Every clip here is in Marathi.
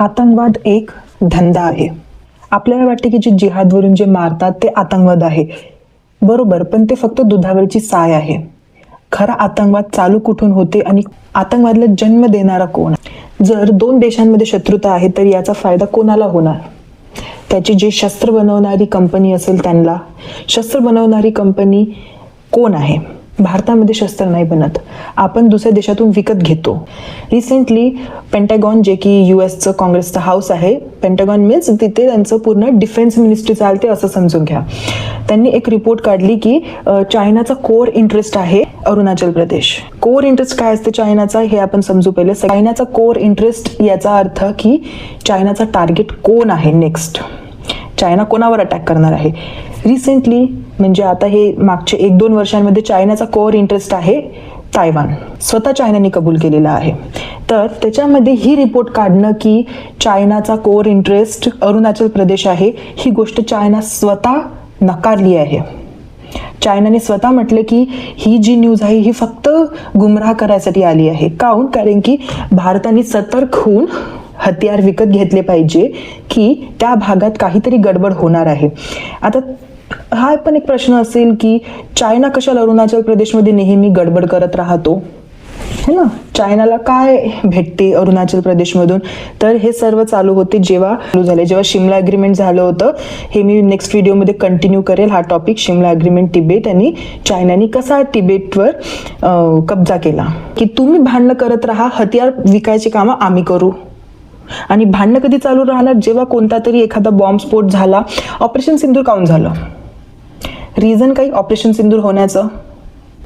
आतंकवाद एक धंदा आहे. आपल्याला वाटते की जे जिहादवरून जे मारतात ते आतंकवाद आहे, बरोबर, पण ते फक्त दुधावरची साय आहे. खरा आतंकवाद चालू कुठून होते आणि आतंकवादला जन्म देणारा कोण? जर दोन देशांमध्ये शत्रुता आहे तर याचा फायदा कोणाला होणार? त्याची जे शस्त्र बनवणारी कंपनी असेल त्यांना. शस्त्र बनवणारी कंपनी कोण आहे? भारतामध्ये शस्त्र नाही बनत, आपण दुसऱ्या देशातून विकत घेतो. रिसेंटली पेंटागॉन, जे की US काँग्रेसचं हाऊस आहे, पेंटागॉन मीन्स तिथे त्यांचं पूर्ण डिफेन्स मिनिस्ट्री चालते असं समजून घ्या. त्यांनी एक रिपोर्ट काढली की चायनाचा कोर इंटरेस्ट आहे अरुणाचल प्रदेश. कोर इंटरेस्ट काय असते चायनाचा हे आपण समजू पहिले. चायनाचा कोर इंटरेस्ट याचा अर्थ की चायनाचा टार्गेट कोण आहे नेक्स्ट, चायना कोणावर अटॅक करणार आहे. रिसेंटली म्हणजे आता हे मागचे 1-2 वर्षांमध्ये चायनाचा कोर इंटरेस्ट आहे तायवान. स्वतः चायनाने कबूल केलेला आहे. तर त्याच्यामध्ये ही रिपोर्ट काढणं की चायनाचा कोर इंटरेस्ट अरुणाचल प्रदेश आहे, ही गोष्ट चायना स्वतः नकारली आहे. चायनाने स्वतः म्हटलं की ही जी न्यूज आहे ही फक्त गुमराह करायसाठी आली आहे. काऊन? कारण की भारताने सतर्क होऊन हत्यार विकत घेतले पाहिजे की त्या भागात काहीतरी गडबड होणार आहे. आता हा पण एक प्रश्न असेल की चायना कशाला अरुणाचल प्रदेशमध्ये नेहमी गडबड करत राहतो, है ना? चायनाला काय भेटते अरुणाचल प्रदेशमधून? तर हे सर्व चालू होते जेव्हा शिमला अग्रीमेंट झालं होतं. हे मी नेक्स्ट व्हिडिओमध्ये कंटिन्यू करेल हा टॉपिक, शिमला अग्रीमेंट, तिबेट आणि चायनाने कसा तिबेटवर कब्जा केला. की तुम्ही भांडणं करत राहा, हत्यार विकायची कामं आम्ही करू. आणि भांडणं कधी चालू राहणार? जेव्हा कोणता तरी एखादा बॉम्बस्फोट झाला. ऑपरेशन सिंदूर काऊन झालं? रिझन काही ऑपरेशन सिंदूर होण्याचं?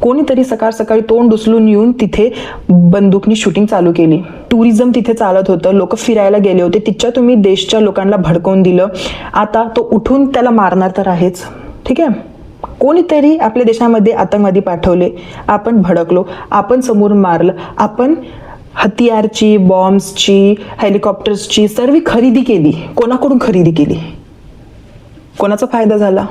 कोणीतरी सकाळी तोंड उचलून येऊन तिथे बंदूकनी शूटिंग चालू केली. टुरिझम तिथे चालत होतं, लोक फिरायला गेले होते, तिच्या तुम्ही देशच्या लोकांना भडकवून दिलं. आता तो उठून त्याला मारणार तर आहेच, ठीक आहे? कोणीतरी आपल्या देशामध्ये आतंकवादी पाठवले, आपण भडकलो, आपण समोर मारलं, आपण हत्यारची, बॉम्ब्सची, हेलिकॉप्टर्सची सर्व खरेदी केली. कोणाकडून खरेदी केली? कोणाचा फायदा झाला?